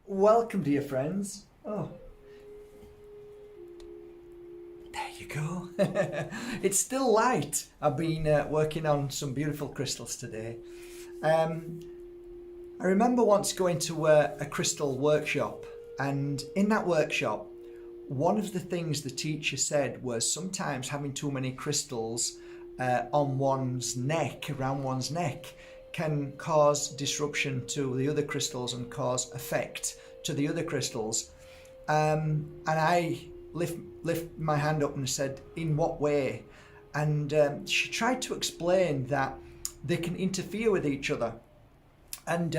Welcome, dear friends. Oh, there you go. It's still light. I've been working on some beautiful crystals today. I remember once going to a crystal workshop, and in that workshop, one of the things the teacher said was sometimes having too many crystals on one's neck, around one's neck, can cause disruption to the other crystals and cause effect to the other crystals. And I lift my hand up and said, in what way? And she tried to explain that they can interfere with each other. And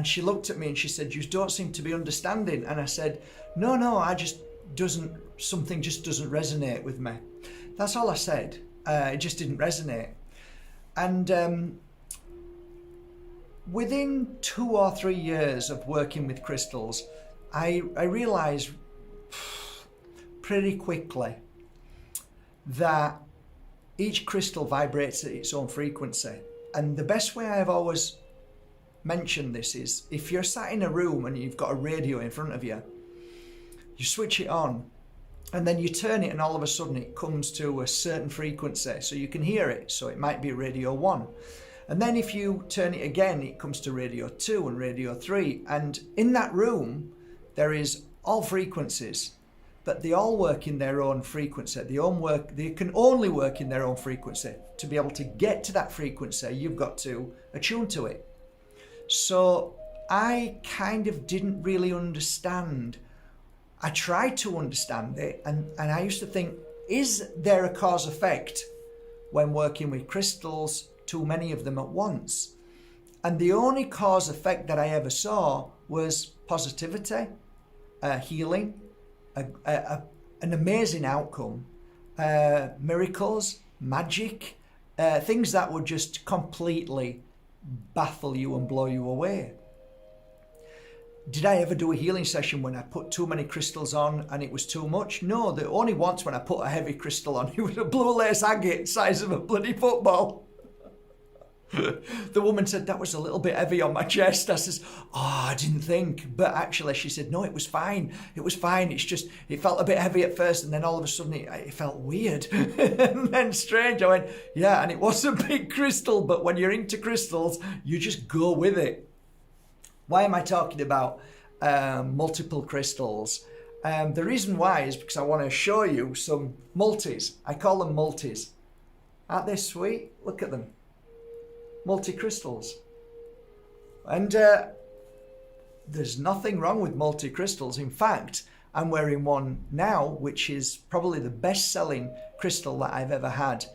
she looked at me and she said, you don't seem to be understanding. And I said, no, something just doesn't resonate with me. That's all I said. It just didn't resonate. And within 2 or 3 years of working with crystals, I realized pretty quickly that each crystal vibrates at its own frequency. And the best way I've always mentioned this is, if you're sat in a room and you've got a radio in front of you, you switch it on and then you turn it and all of a sudden it comes to a certain frequency so you can hear it. So it might be radio 1. And then if you turn it again, it comes to radio 2 and radio 3. And in that room, there is all frequencies, but they all work in their own frequency. They can only work in their own frequency. To be able to get to that frequency, you've got to attune to it. So I kind of didn't really understand. I tried to understand it, and I used to think, is there a cause effect when working with crystals, too many of them at once? And the only cause effect that I ever saw was positivity, healing, an amazing outcome, miracles, magic, things that would just completely baffle you and blow you away. Did I ever do a healing session when I put too many crystals on and it was too much? No, only once when I put a heavy crystal on. It was a blue lace agate size of a bloody football. The woman said, that was a little bit heavy on my chest. I says, oh, I didn't think. But actually, she said, no, it was fine. It was fine. It's just, it felt a bit heavy at first. And then all of a sudden, it felt weird. And then strange. I went, yeah, and it was a big crystal. But when you're into crystals, you just go with it. Why am I talking about multiple crystals? The reason why is because I want to show you some multis. I call them multis. Aren't they sweet? Look at them. Multi-crystals. And there's nothing wrong with multi-crystals. In fact, I'm wearing one now, which is probably the best-selling crystal that I've ever had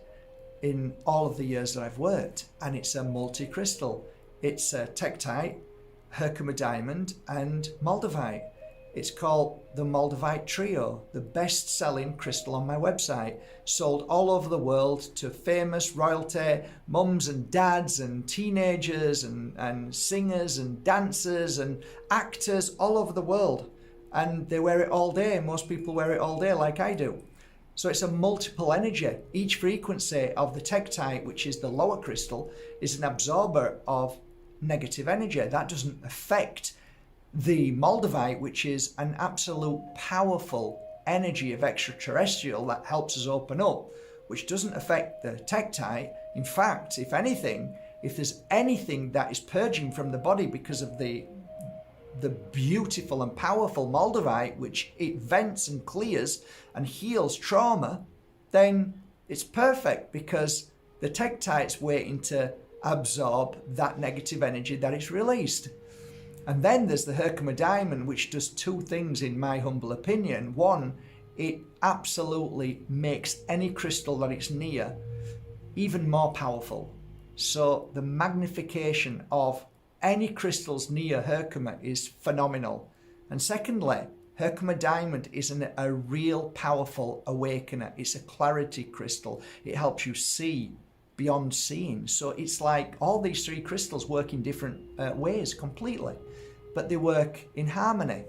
in all of the years that I've worked. And it's a multi-crystal. It's a tektite, Herkimer diamond, and moldavite. It's called the Moldavite Trio, the best-selling crystal on my website. Sold all over the world to famous royalty, mums and dads and teenagers and singers and dancers and actors all over the world. And they wear it all day. Most people wear it all day like I do. So it's a multiple energy. Each frequency of the tektite, which is the lower crystal, is an absorber of negative energy. That doesn't affect the moldavite, which is an absolute powerful energy of extraterrestrial that helps us open up, which doesn't affect the tektite. In fact, if anything, if there's anything that is purging from the body because of the beautiful and powerful moldavite, which it vents and clears and heals trauma, then it's perfect because the tektite's waiting to absorb that negative energy that it's released. And then there's the Herkimer diamond, which does two things in my humble opinion. One, it absolutely makes any crystal that it's near even more powerful. So the magnification of any crystals near Herkimer is phenomenal. And secondly, Herkimer diamond is a real powerful awakener. It's a clarity crystal. It helps you see beyond seeing. So it's like all these three crystals work in different ways completely, but they work in harmony.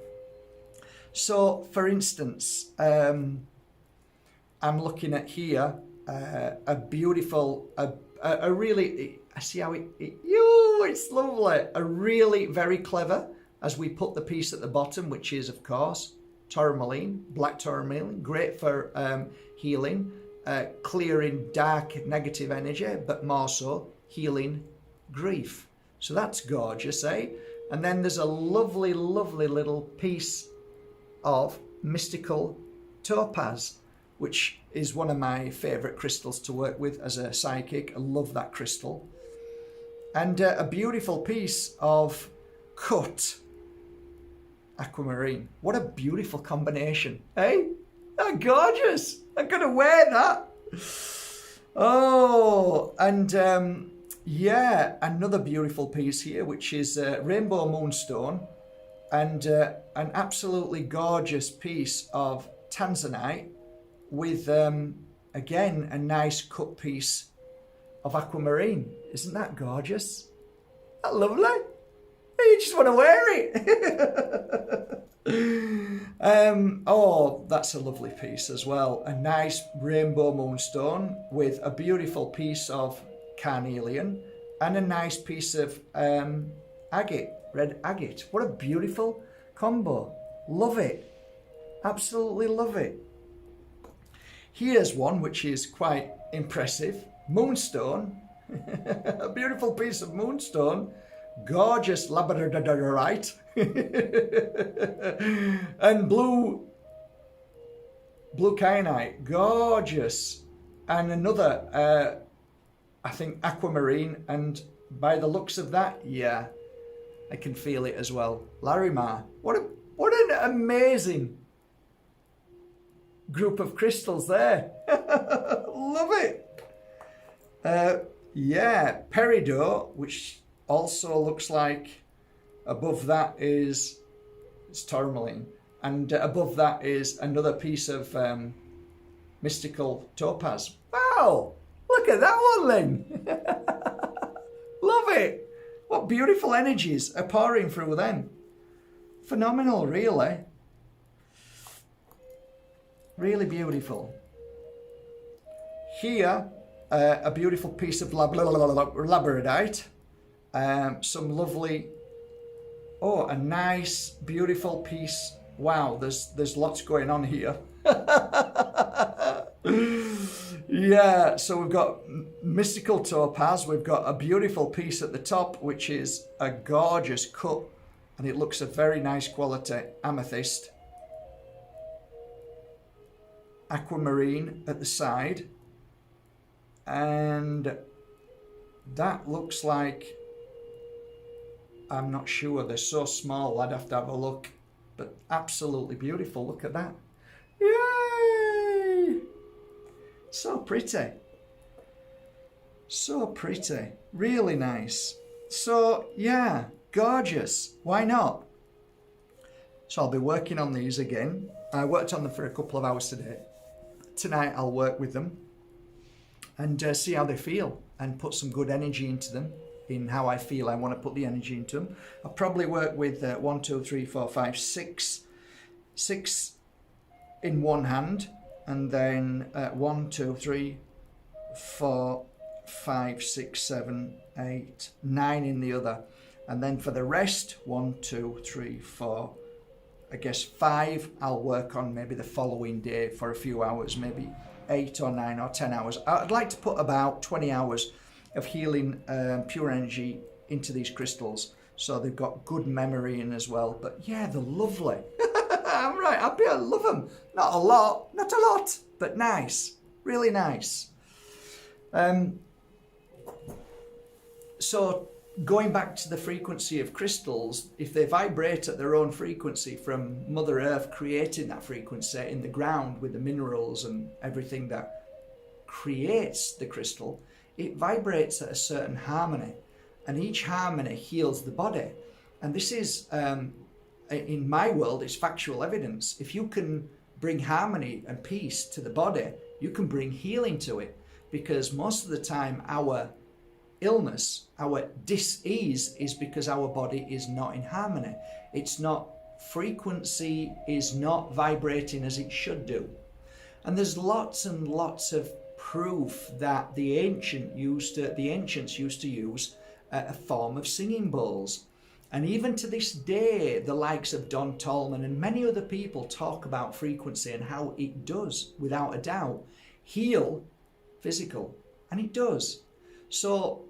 So for instance, I'm looking at here a beautiful, a really, I see how it's lovely, a really very clever as we put the piece at the bottom, which is, of course, tourmaline, black tourmaline, great for healing, clearing dark negative energy, but more so healing grief. So that's gorgeous, eh? And then there's a lovely, lovely little piece of mystical topaz, which is one of my favourite crystals to work with as a psychic. I love that crystal. And a beautiful piece of cut aquamarine. What a beautiful combination, eh? Oh, gorgeous. I'm going to wear that. Oh, and yeah, another beautiful piece here, which is rainbow moonstone, and an absolutely gorgeous piece of tanzanite with, again, a nice cut piece of aquamarine. Isn't that gorgeous? Isn't that lovely? You just want to wear it. Oh, that's a lovely piece as well. A nice rainbow moonstone with a beautiful piece of carnelian and a nice piece of agate, red agate. What a beautiful combo. Love it. Absolutely love it. Here's one which is quite impressive. Moonstone. A beautiful piece of moonstone. Gorgeous labradorite. And blue kyanite. Gorgeous. And another, I think, aquamarine. And by the looks of that, yeah, I can feel it as well. Larimar. What an amazing group of crystals there. Love it. Yeah, peridot, which also looks like above that is it's tourmaline, and above that is another piece of mystical topaz. Wow, look at that one then. Love it. What beautiful energies are pouring through them. Phenomenal, really. Really beautiful. Here, a beautiful piece of labradorite. Some lovely, oh, a nice, beautiful piece. Wow, there's lots going on here. Yeah, so we've got mystical topaz. We've got a beautiful piece at the top, which is a gorgeous cut, and it looks a very nice quality amethyst. Aquamarine at the side, and that looks like, I'm not sure, they're so small, I'd have to have a look, but absolutely beautiful. Look at that. Yay! So pretty. So pretty. Really nice. So yeah, gorgeous. Why not? So I'll be working on these again. I worked on them for a couple of hours today. Tonight I'll work with them and see how they feel and put some good energy into them, in how I feel I want to put the energy into them. I'll probably work with 1, 2, 3, 4, 5, 6 in one hand, and then 1, 2, 3, 4, 5, 6, 7, 8, 9 in the other. And then for the rest, 1, 2, 3, 4, I guess 5 I'll work on maybe the following day for a few hours, maybe 8 or 9 or 10 hours. I'd like to put about 20 hours of healing pure energy into these crystals, so they've got good memory in as well. But yeah, they're lovely. I'm right happy. I love them. Not a lot, but nice. Really nice. So going back to the frequency of crystals, if they vibrate at their own frequency from Mother Earth creating that frequency in the ground with the minerals and everything that creates the crystal, it vibrates at a certain harmony, and each harmony heals the body. And this is, in my world, it's factual evidence. If you can bring harmony and peace to the body, you can bring healing to it, because most of the time our illness, our dis-ease, is because our body is not in harmony. It's not, frequency is not vibrating as it should do. And there's lots and lots of proof that the ancients used to use a form of singing bowls. And even to this day, the likes of Don Tolman and many other people talk about frequency and how it does, without a doubt, heal physical. And it does. So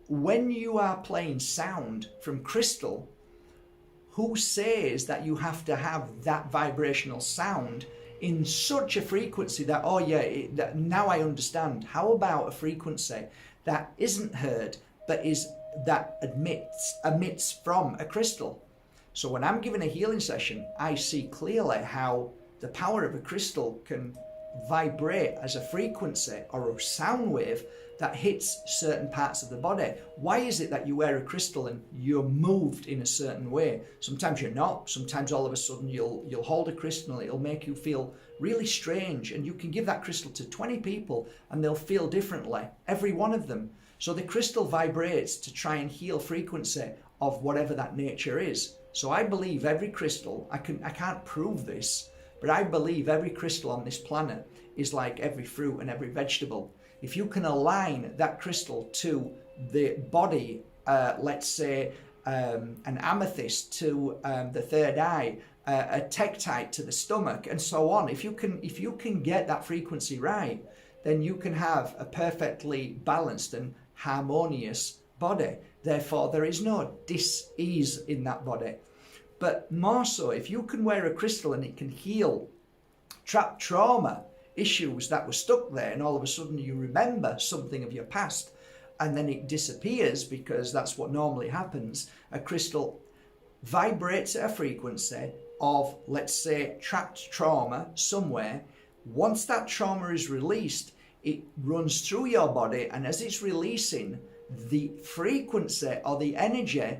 when you are playing sound from crystal, who says that you have to have that vibrational sound in such a frequency that, oh yeah, now I understand. How about a frequency that isn't heard, but that emits from a crystal? So when I'm giving a healing session, I see clearly how the power of a crystal can vibrate as a frequency or a sound wave that hits certain parts of the body. Why is it that you wear a crystal and you're moved in a certain way? Sometimes you're not. Sometimes all of a sudden you'll hold a crystal and it'll make you feel really strange, and you can give that crystal to 20 people and they'll feel differently, every one of them. So the crystal vibrates to try and heal frequency of whatever that nature is. So I believe every crystal, I can't prove this, but I believe every crystal on this planet is like every fruit and every vegetable. If you can align that crystal to the body, let's say an amethyst to the third eye, a tektite to the stomach, and so on. If you can get that frequency right, then you can have a perfectly balanced and harmonious body. Therefore, there is no dis-ease in that body. But more so, if you can wear a crystal and it can heal trapped trauma, issues that were stuck there, and all of a sudden you remember something of your past and then it disappears, because that's what normally happens. A crystal vibrates at a frequency of, let's say, trapped trauma somewhere. Once that trauma is released, it runs through your body, and as it's releasing, the frequency or the energy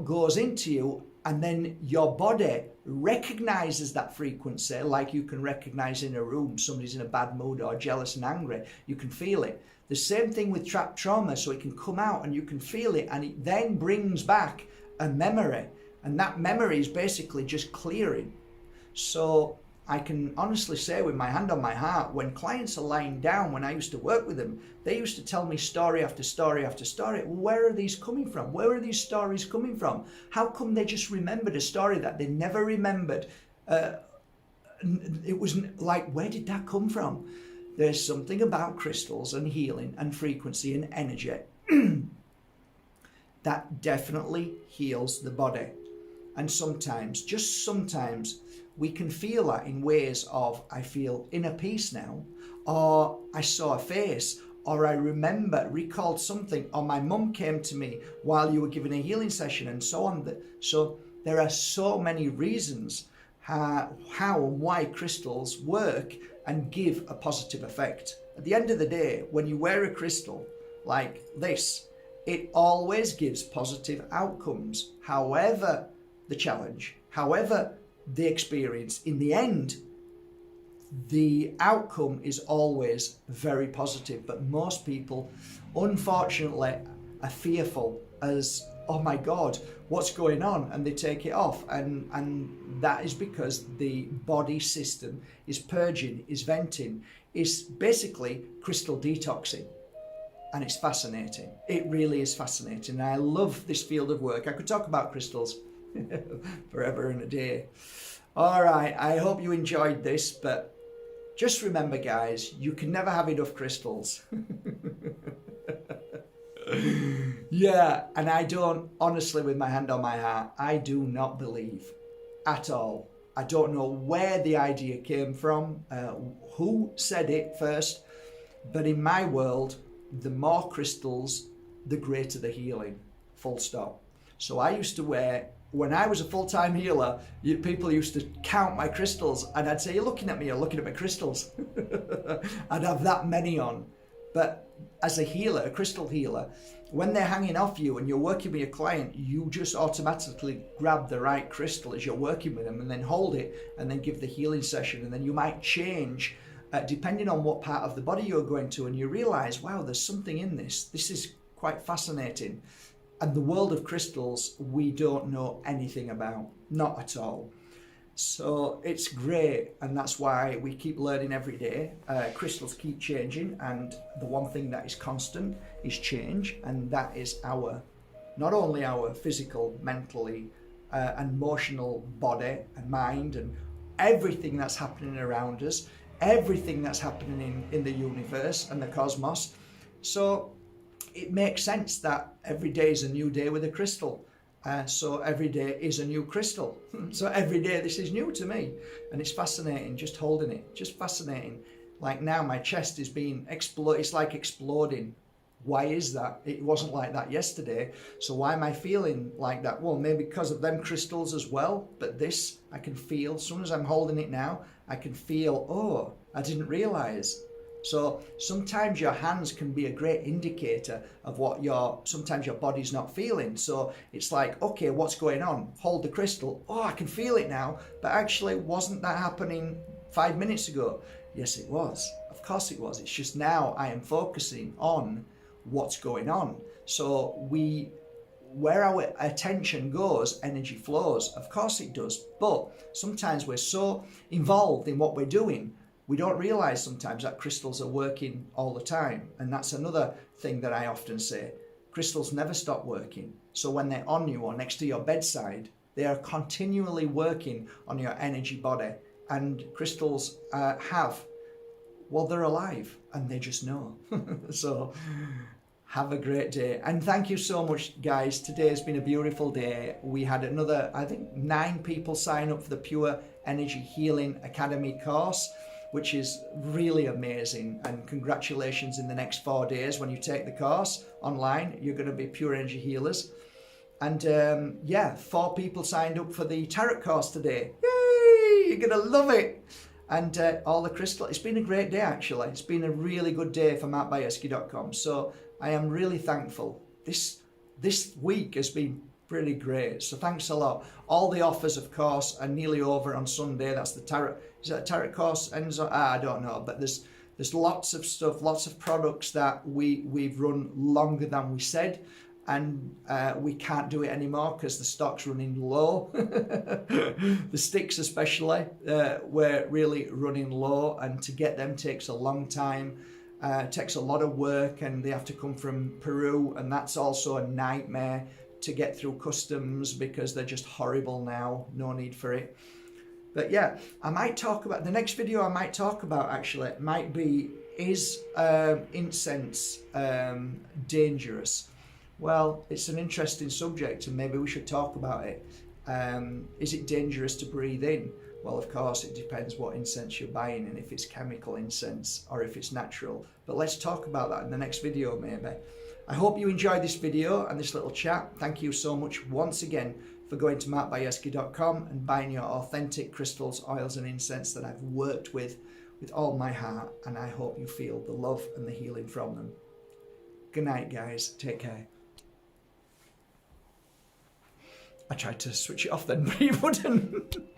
goes into you, and then your body recognizes that frequency, like you can recognize in a room somebody's in a bad mood or jealous and angry. You can feel it. The same thing with trapped trauma, so it can come out and you can feel it, and it then brings back a memory, and that memory is basically just clearing. So I can honestly say with my hand on my heart, when clients are lying down, when I used to work with them, they used to tell me story after story after story. Where are these coming from? Where are these stories coming from? How come they just remembered a story that they never remembered? It was like, where did that come from? There's something about crystals and healing and frequency and energy that definitely heals the body. And sometimes, just sometimes, we can feel that in ways of, I feel inner peace now, or I saw a face, or I recalled something, or my mum came to me while you were giving a healing session, and so on. So there are so many reasons how and why crystals work and give a positive effect. At the end of the day, when you wear a crystal like this, it always gives positive outcomes. However the challenge, however the experience, in the end, the outcome is always very positive. But most people, unfortunately, are fearful as, oh my God, what's going on? And they take it off. And that is because the body system is purging, is venting, is basically crystal detoxing. And it's fascinating. It really is fascinating. And I love this field of work. I could talk about crystals forever and a day. All right, I hope you enjoyed this, but just remember, guys, you can never have enough crystals. Yeah, and I don't, honestly, with my hand on my heart, I do not believe at all. I don't know where the idea came from, who said it first, but in my world, the more crystals, the greater the healing, full stop. So I used to wear, when I was a full-time healer, people used to count my crystals, and I'd say, you're looking at me, you're looking at my crystals. I'd have that many on. But as a healer, a crystal healer, when they're hanging off you and you're working with your client, you just automatically grab the right crystal as you're working with them and then hold it and then give the healing session. And then you might change depending on what part of the body you're going to, and you realize, wow, there's something in this. This is quite fascinating. And the world of crystals, we don't know anything about, not at all. So it's great, and that's why we keep learning every day. Crystals keep changing, and the one thing that is constant is change, and that is our not only our physical, mentally, and emotional body and mind and everything that's happening around us, everything that's happening in the universe and the cosmos. So it makes sense that every day is a new day with a crystal. So every day is a new crystal. So every day this is new to me. And it's fascinating just holding it, just fascinating. Like now my chest is being exploded, it's like exploding. Why is that? It wasn't like that yesterday. So why am I feeling like that? Well, maybe because of them crystals as well. But this, I can feel, as soon as I'm holding it now, I can feel, oh, I didn't realize. So sometimes your hands can be a great indicator of what sometimes your body's not feeling. So it's like, okay, what's going on? Hold the crystal. Oh, I can feel it now. But actually, wasn't that happening 5 minutes ago? Yes, it was. Of course it was. It's just now I am focusing on what's going on. So where our attention goes, energy flows. Of course it does. But sometimes we're so involved in what we're doing, we don't realize sometimes that crystals are working all the time. And that's another thing that I often say. Crystals never stop working. So when they're on you or next to your bedside, they are continually working on your energy body. And crystals they're alive and they just know. So have a great day. And thank you so much, guys. Today has been a beautiful day. We had another, I think, 9 people sign up for the Pure Energy Healing Academy course, which is really amazing. And congratulations, in the next 4 days when you take the course online, you're going to be pure energy healers. And 4 people signed up for the tarot course today. Yay! You're going to love it. And all the crystal. It's been a great day, actually. It's been a really good day for MarkBajerski.com. So I am really thankful. This week has been really great. So thanks a lot. All the offers, of course, are nearly over on Sunday. That's the tarot. Is that a tarot course? Ends on, I don't know. But there's lots of stuff, lots of products that we've run longer than we said. And we can't do it anymore because the stock's running low. The sticks especially, we're really running low, and to get them takes a long time, takes a lot of work, and they have to come from Peru, and that's also a nightmare to get through customs because they're just horrible now. No need for it. But yeah, I might talk about, the next video I might talk about actually might be, is incense dangerous? Well, it's an interesting subject and maybe we should talk about it. Is it dangerous to breathe in? Well, of course, it depends what incense you're buying and if it's chemical incense or if it's natural. But let's talk about that in the next video, maybe. I hope you enjoyed this video and this little chat. Thank you so much once again for going to MarkBajerski.com and buying your authentic crystals, oils and incense that I've worked with all my heart. And I hope you feel the love and the healing from them. Good night, guys. Take care. I tried to switch it off then, but it wouldn't.